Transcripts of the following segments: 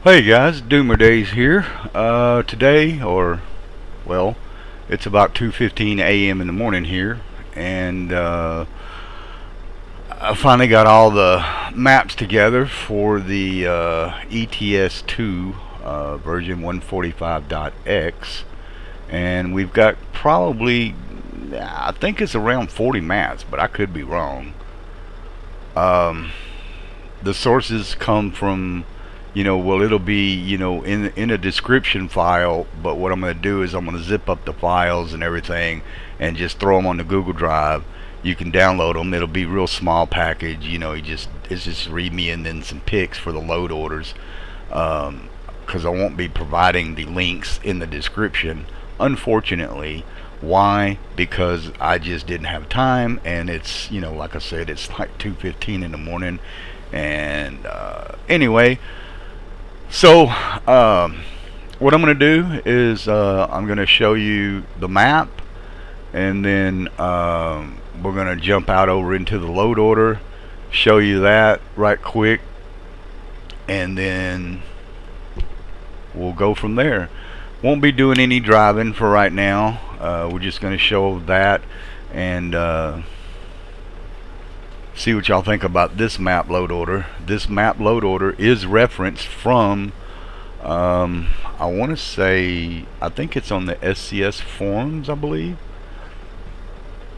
Hey guys, dOOmERdaZe here. Today, well, it's about 2:15 a.m. in the morning here, and I finally got all the maps together for the ETS2 version 1.45.x, and we've got probably, I think it's around 40 maps, but I could be wrong. Um, the sources come from, it'll be, in a description file, but what I'm going to do is I'm going to zip up the files and everything and just throw them on the Google Drive. You can download them. It'll be real small package. It's just README and then some pics for the load orders. Because I won't be providing the links in the description, unfortunately. Why? Because I just didn't have time, and it's, like I said, it's like 2:15 in the morning. And anyway, so what I'm going to do is I'm going to show you the map, and then we're going to jump out over into the load order, show you that right quick, and then we'll go from there. Won't be doing any driving for right now. We're just going to show that and see what y'all think about this map load order. This map load order is referenced from I want to say, I think it's on the SCS forums, I believe,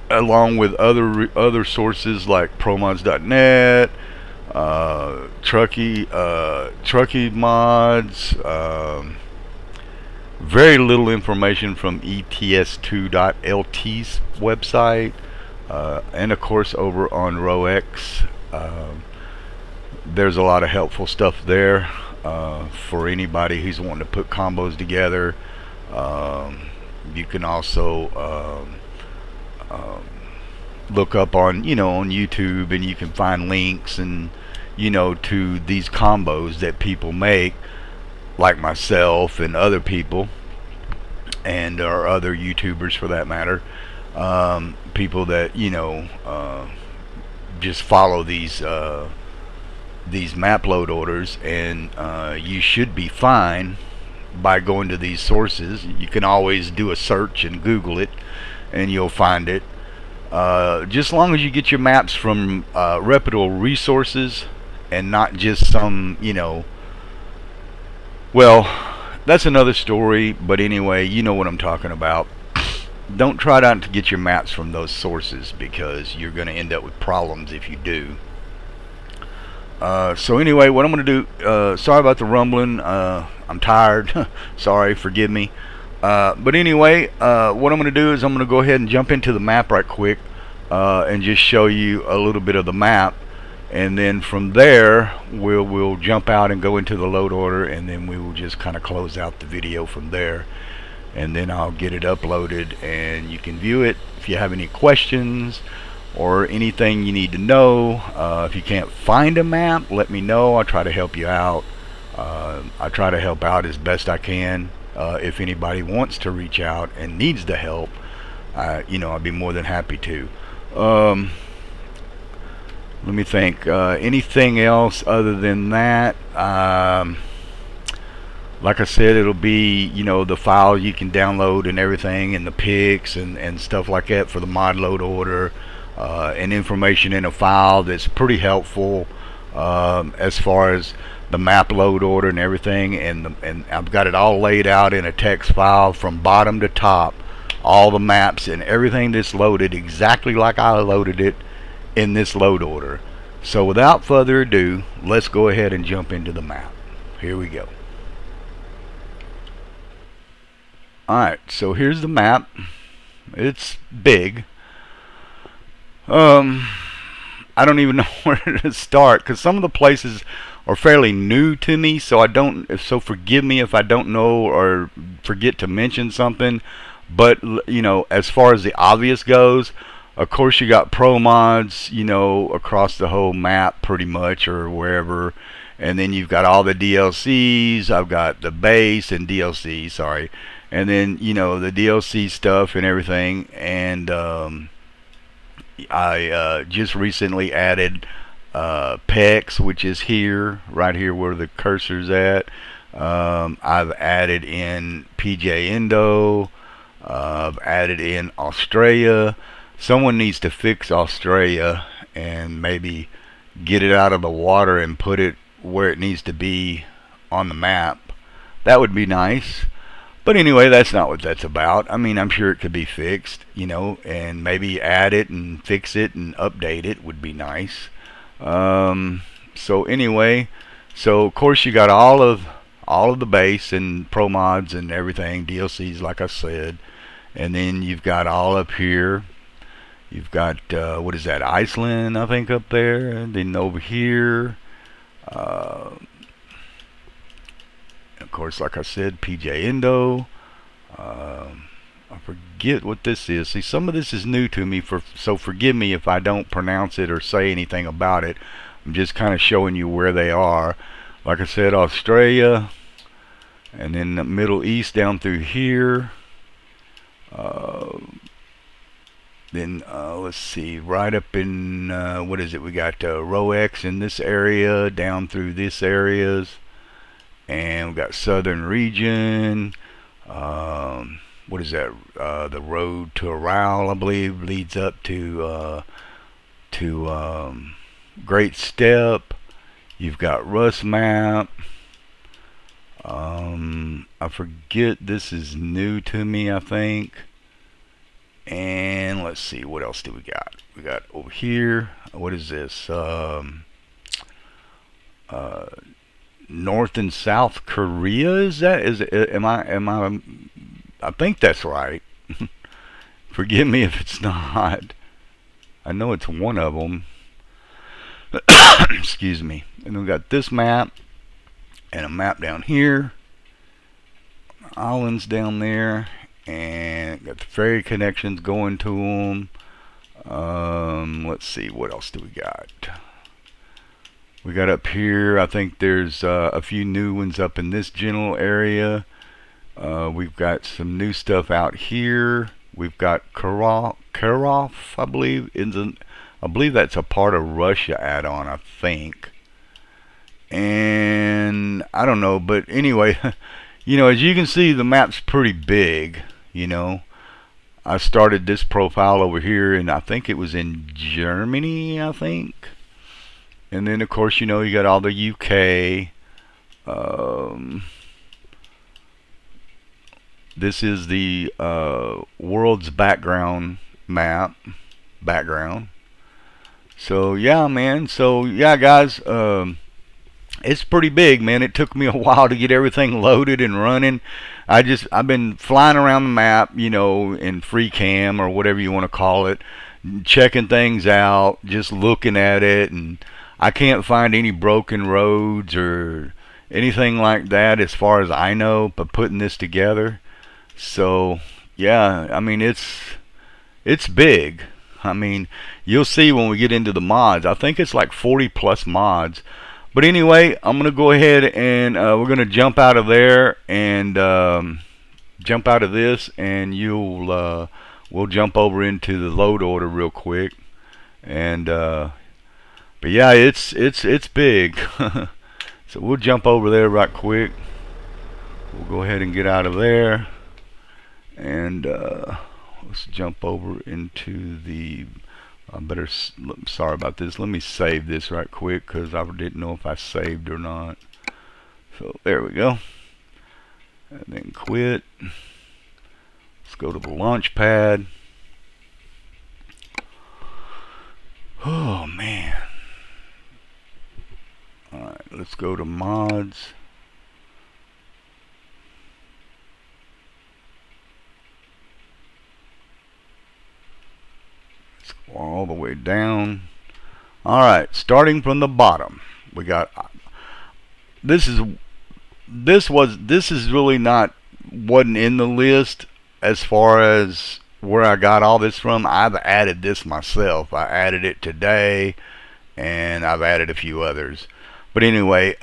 along with other sources like promods.net, Truckee mods. Very little information from ETS2.LT's website, and of course over on ROX. There's a lot of helpful stuff there for anybody who's wanting to put combos together. You can also look up on on YouTube, and you can find links and to these combos that people make, like myself and other people, and or other YouTubers for that matter. People that just follow these map load orders, and you should be fine by going to these sources. You can always do a search and Google it, and you'll find it. Just as long as you get your maps from reputable resources and not just some, well, that's another story, but anyway, you know what I'm talking about. Don't try not to get your maps from those sources, because you're going to end up with problems if you do. So anyway, what I'm going to do, sorry about the rumbling, I'm tired, sorry, forgive me. But anyway, what I'm going to do is I'm going to go ahead and jump into the map right quick, and just show you a little bit of the map, and then from there we'll jump out and go into the load order, and then we will just kind of close out the video from there, and then I'll get it uploaded and you can view it. If you have any questions or anything you need to know, if you can't find a map, let me know. I'll try to help you out. I try to help out as best I can. If anybody wants to reach out and needs the help, I'd be more than happy to. Let me think. Anything else other than that? Like I said, it'll be, the file you can download and everything, and the pics and stuff like that for the mod load order, and information in a file that's pretty helpful as far as the map load order and everything. And I've got it all laid out in a text file from bottom to top, all the maps and everything that's loaded exactly like I loaded it in this load order. So without further ado, let's go ahead and jump into the map. Here we go. Alright, so here's the map. It's big. I don't even know where to start, because some of the places are fairly new to me, so forgive me if I don't know or forget to mention something. But as far as the obvious goes, of course you got pro mods across the whole map pretty much, or wherever. And then you've got all the DLCs. I've got the base and DLC, sorry, and then the DLC stuff and everything. And I just recently added PEX, which is here, right here where the cursor's at. I've added in PJ Indo. I've added in Australia. Someone needs to fix Australia and maybe get it out of the water and put it where it needs to be on the map. That would be nice. But anyway, that's not what that's about. I mean, I'm sure it could be fixed, you know, and maybe add it and fix it and update it would be nice. So anyway, so of course you got all of the base and pro mods and everything, DLCs like I said, and then you've got all up here. You've got what is that, Iceland, I think, up there, and then over here. Of course, like I said, PJ Indo. I forget what this is. See, some of this is new to me, so forgive me if I don't pronounce it or say anything about it. I'm just kind of showing you where they are. Like I said, Australia, and then the Middle East down through here. Then let's see, right up in what is it? We got ROX in this area, down through this areas, and we got Southern region. What is that? The road to Aral, I believe, leads up to Great Step. You've got Rust map. I forget, this is new to me, I think. And let's see, what else do we got? We got over here, what is this? North and South Korea, is that? Am I think that's right. Forgive me if it's not. I know it's one of them. Excuse me. And we got this map and a map down here, islands down there, and got the ferry connections going to them. Let's see, what else do we got? We got up here, I think there's a few new ones up in this general area. We've got some new stuff out here. We've got Karov, I believe. I believe that's a part of Russia add-on, I think. And I don't know, but anyway, you know, as you can see, the map's pretty big, you know. I started this profile over here, and I think it was in Germany, I think. And then, of course, you know, you got all the UK. This is the world's background map. So, yeah, man. So, yeah, guys. It's pretty big, man. It took me a while to get everything loaded and running. I've been flying around the map, you know, in free cam or whatever you want to call it, checking things out, just looking at it, and I can't find any broken roads or anything like that as far as I know, but putting this together. So yeah, I mean, it's big. I mean, you'll see when we get into the mods. I think it's like 40 plus mods. But anyway, I'm gonna go ahead and we're gonna jump out of there and jump out of this, and we'll jump over into the load order real quick. And but yeah, it's big. So we'll jump over there right quick. We'll go ahead and get out of there, and let's jump over into the sorry about this. Let me save this right quick because I didn't know if I saved or not. So there we go. And then quit. Let's go to the launch pad. Oh man. Alright, let's go to mods. Let's go all the way down. Alright, starting from the bottom, we got this is really wasn't in the list as far as where I got all this from. I've added this myself. I added it today, and I've added a few others. But anyway,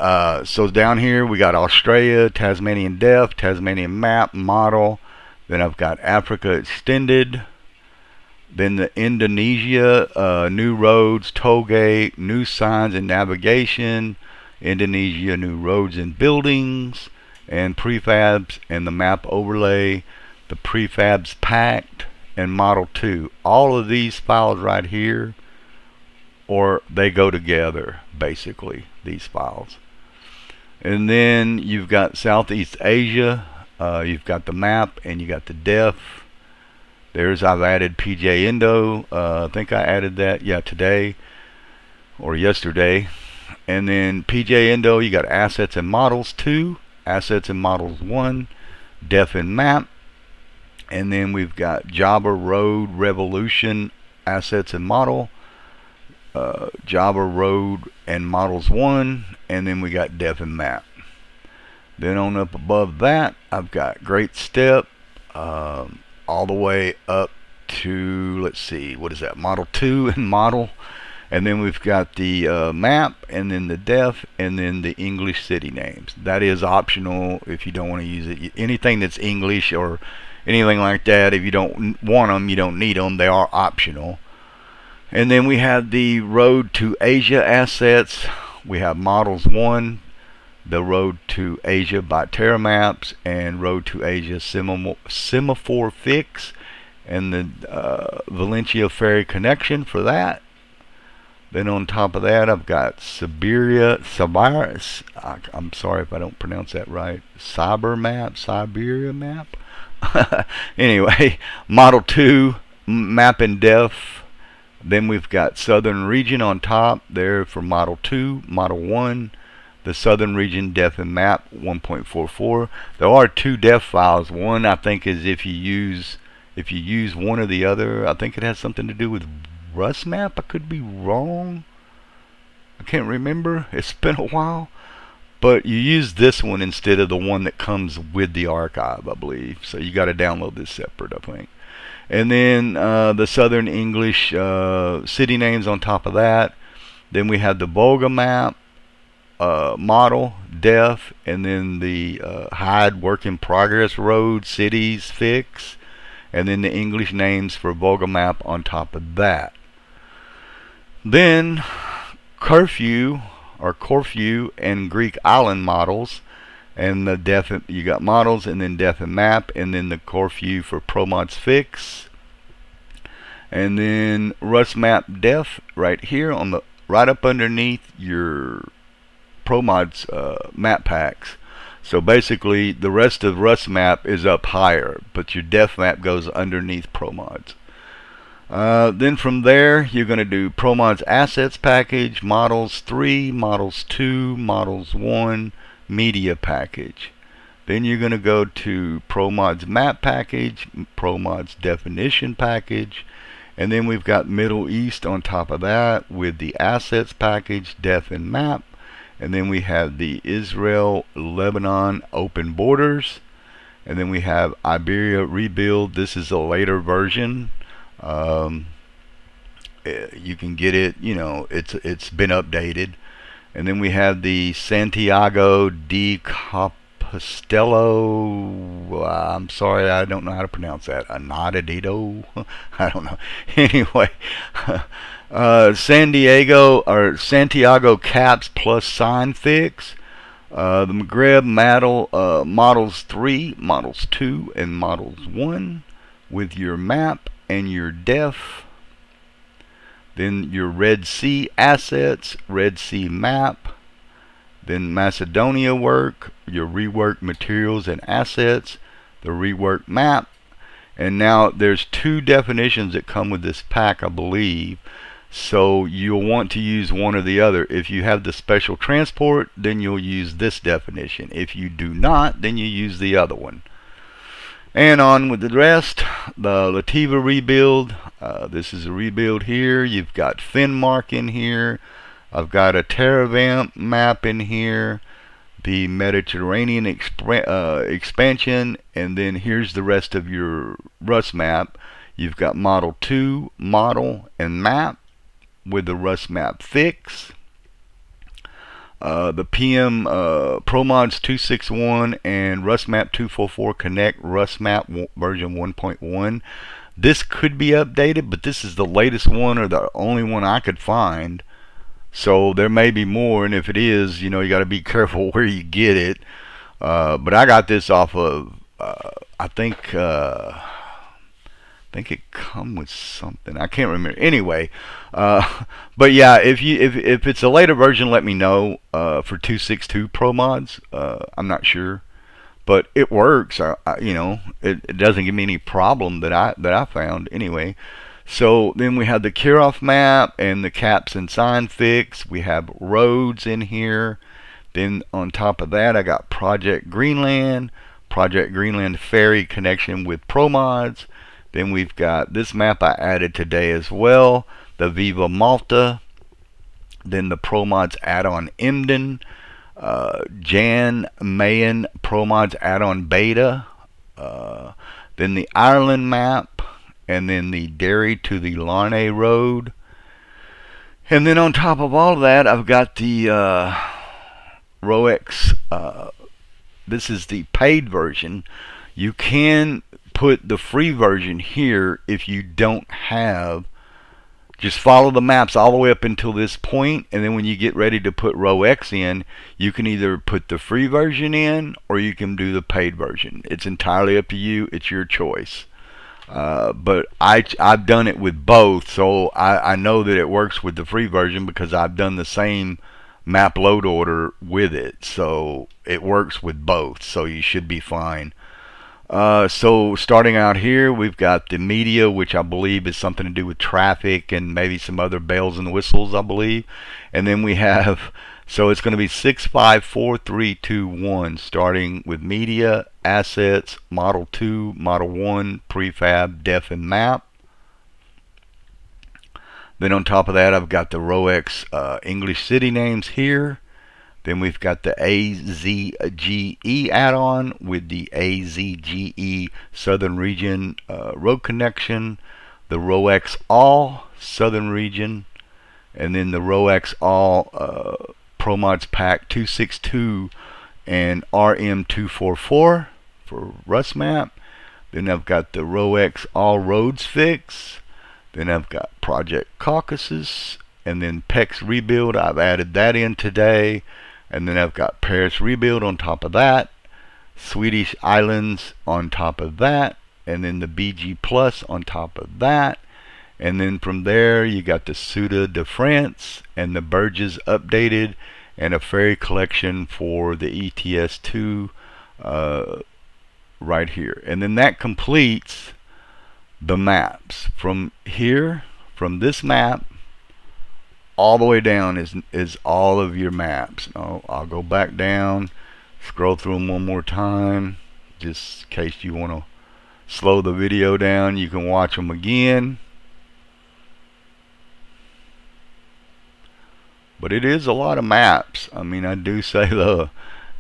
so down here we got Australia, Tasmanian Depth, Tasmanian Map, Model. Then I've got Africa Extended. Then the Indonesia, new roads, toll gate, new signs and navigation. Indonesia, new roads and buildings, and prefabs and the map overlay, the prefabs packed, and model 2. All of these files right here, or they go together, basically, these files. And then you've got Southeast Asia, you've got the map, and you got the def. I've added PJ Indo. I think I added that, today or yesterday. And then PJ Indo, you got assets and models 2, assets and models 1, def and map. And then we've got Java Road Revolution assets and model, Java Road and models 1, and then we got def and map. Then on up above that, I've got Great Step, all the way up to, let's see, what is that, model 2 and model. And then we've got the map, and then the def, and then the English city names. That is optional if you don't want to use it. Anything that's English or anything like that, if you don't want them, you don't need them. They are optional. And then we have the Road to Asia assets. We have models 1, the Road to Asia by TerraMaps, and Road to Asia semaphore fix, and the Valencia ferry connection for that. Then on top of that, I've got Siberia, I'm sorry if I don't pronounce that right, Siberia map. Anyway, model 2, map and def. Then we've got Southern region on top there for model 2, model 1, the Southern region def and map 1.44. There are 2 def files. One I think is if you use one or the other. I think it has something to do with Rust map. I could be wrong. I can't remember. It's been a while. But you use this one instead of the one that comes with the archive, I believe. So you got to download this separate, I think. And then the Southern English city names on top of that. Then we have the Volga map, model, def, and then the hide work in progress roads, cities, fix, and then the English names for Volga map on top of that. Then Corfu and Greek island models, and the def, you got models, and then def and map, and then the Corfu for ProMods fix, and then Rust map def right here on the right up underneath your ProMods map packs. So basically the rest of Rust map is up higher, but your def map goes underneath ProMods. Then from there you're going to do ProMods assets package, models 3, models 2, models 1, media package. Then you're going to go to ProMods map package, ProMods definition package, and then we've got Middle East on top of that with the assets package, def and map. And then we have the Israel Lebanon open borders, and then we have Iberia rebuild. This is a later version. You can get it, it's been updated. And then we have the Santiago de Compostela. I'm sorry, I don't know how to pronounce that. Anadadito. I don't know. Anyway, Santiago caps plus sign fix. The Maghreb models 3, models 2, and models 1 with your map and your def. Then your Red Sea assets, Red Sea map. Then Macedonia work, your rework materials and assets, the rework map. And now there's 2 definitions that come with this pack, I believe. So you'll want to use one or the other. If you have the special transport, then you'll use this definition. If you do not, then you use the other one. And on with the rest. The Lativa rebuild. This is a rebuild here. You've got Finmark in here. I've got a Terravamp map in here. The Mediterranean expansion. And then here's the rest of your Rust map. You've got model 2, model, and map with the Rust map fix. the PM ProMods 261 and RustMap 244 Connect RustMap version 1.1. This could be updated, but this is the latest one or the only one I could find. So there may be more, and if it is, you know, you got to be careful where you get it. But I got this off of, I think it come with something. I can't remember. Anyway, but yeah, if it's a later version, let me know. For 262 Pro mods, I'm not sure, but it works. You know, it doesn't give me any problem that I found anyway. So then we have the Kirov map and the caps and sign fix. We have roads in here. Then on top of that, I got Project Greenland ferry connection with Pro mods. Then we've got this map I added today as well, the Viva Malta. Then the Pro mods add-on Emden, Jan Mayen Pro mods add-on beta. Then the Ireland map, and then the Derry to the Larne Road. And then on top of all of that, I've got the ROEX. This is the paid version. You can put the free version here if you don't have. Just follow the maps all the way up until this point, and then when you get ready to put ROEX in, you can either put the free version in or you can do the paid version. It's entirely up to you. It's your choice. But I've done it with both, so I know that it works with the free version because I've done the same map load order with it, so it works with both, so you should be fine. So starting out here, we've got the media, which I believe is something to do with traffic and maybe some other bells and whistles, I believe. And then we have, so it's going to be 6, 5, 4, 3, 2, 1, starting with media, assets, model 2, model 1, prefab, def, and map. Then on top of that, I've got the ROEX English city names here. Then we've got the AZGE add-on with the AZGE Southern Region road connection, the ROEX All Southern Region, and then the ROEX All ProMods Pack 262 and RM244 for RustMap. Then I've got the ROEX All Roads Fix. Then I've got Project Caucasus, and then PEX Rebuild. I've added that in today. And then I've got Paris Rebuild on top of that, Swedish Islands on top of that, and then the BG Plus on top of that. And then from there, you got the Souda de France and the Burgess updated, and a ferry collection for the ETS2 right here. And then that completes the maps. From here, from this map, all the way down is all of your maps. I'll go back down, scroll through them one more time, just in case you want to slow the video down. You can watch them again. But it is a lot of maps. I mean, I do say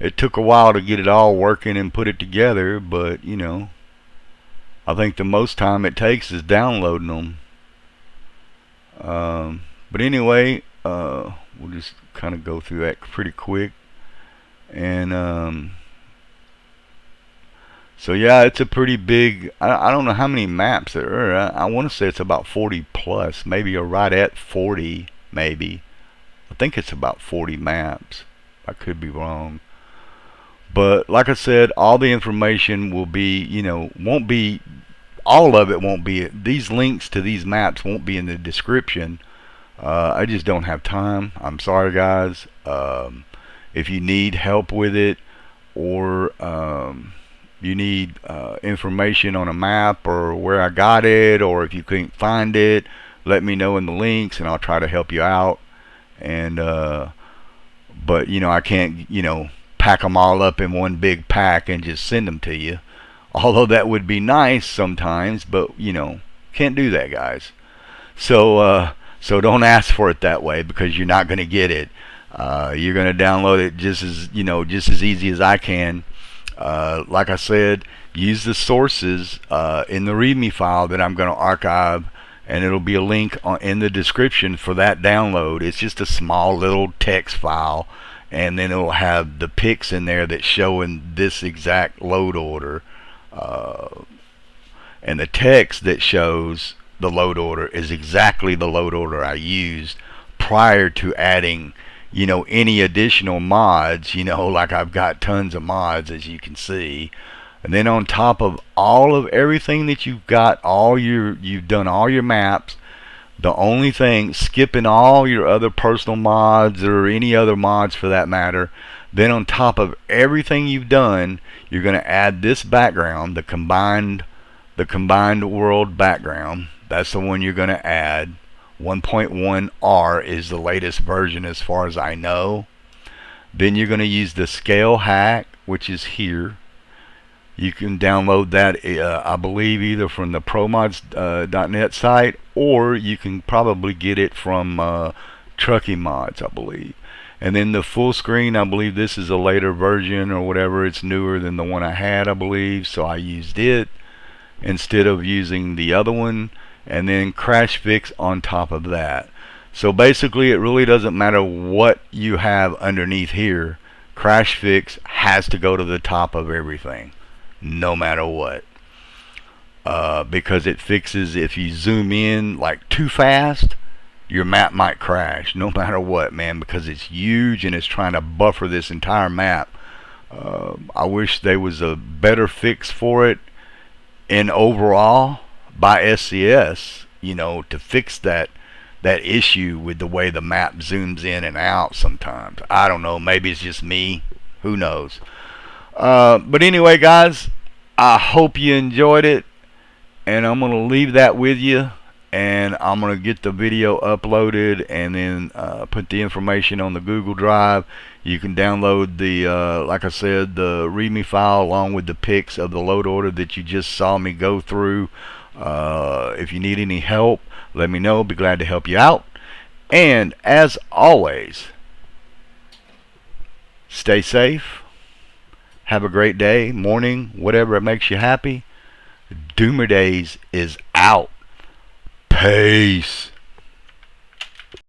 it took a while to get it all working and put it together, but you know, I think the most time it takes is downloading them. But anyway, we'll just kind of go through that pretty quick. And so yeah, it's a pretty big, I don't know how many maps there are. I want to say it's about 40 plus, maybe, or right at 40 maybe. I think it's about 40 maps. I could be wrong. But like I said, all the information will be, you know, won't be, all of it won't be, these links to these maps won't be in the description. I just don't have time. I'm sorry, guys. If you need help with it, or you need information on a map or where I got it, or if you can't find it, let me know in the links and I'll try to help you out. And but you know, I can't, you know, pack them all up in one big pack and just send them to you, although that would be nice sometimes, but you know, can't do that, guys. So so don't ask for it that way, because you're not going to get it. You're going to download it just as, you know, just as easy as I can. Like I said, use the sources in the README file that I'm going to archive, and it'll be a link in the description for that download. It's just a small little text file, and then it'll have the pics in there that showing this exact load order, and the text that shows the load order is exactly the load order I used prior to adding, any additional mods. Like I've got tons of mods, as you can see. And then on top of all of everything that you've got, you've done all your maps. The only thing, skipping all your other personal mods or any other mods for that matter, then on top of everything you've done, you're going to add this background, the combined world background. That's the one you're going to add. 1.1R is the latest version as far as I know. Then you're going to use the scale hack, which is here. You can download that, I believe, either from the promods.net site, or you can probably get it from Trucking Mods, I believe. And then the full screen, I believe this is a later version or whatever. It's newer than the one I had, I believe, so I used it instead of using the other one. And then Crash Fix on top of that. So basically, it really doesn't matter what you have underneath here. Crash Fix has to go to the top of everything, no matter what, because it fixes if you zoom in like too fast, your map might crash no matter what, man, because it's huge and it's trying to buffer this entire map. I wish there was a better fix for it in overall by SCS, to fix that issue with the way the map zooms in and out sometimes. I don't know, maybe it's just me, who knows. But anyway, guys, I hope you enjoyed it, and I'm going to leave that with you, and I'm going to get the video uploaded and then put the information on the Google Drive. You can download the, like I said, the README file along with the pics of the load order that you just saw me go through. If you need any help, let me know. Be glad to help you out. And as always, stay safe. Have a great day, morning, whatever it makes you happy. dOOmERdaZe is out. Peace.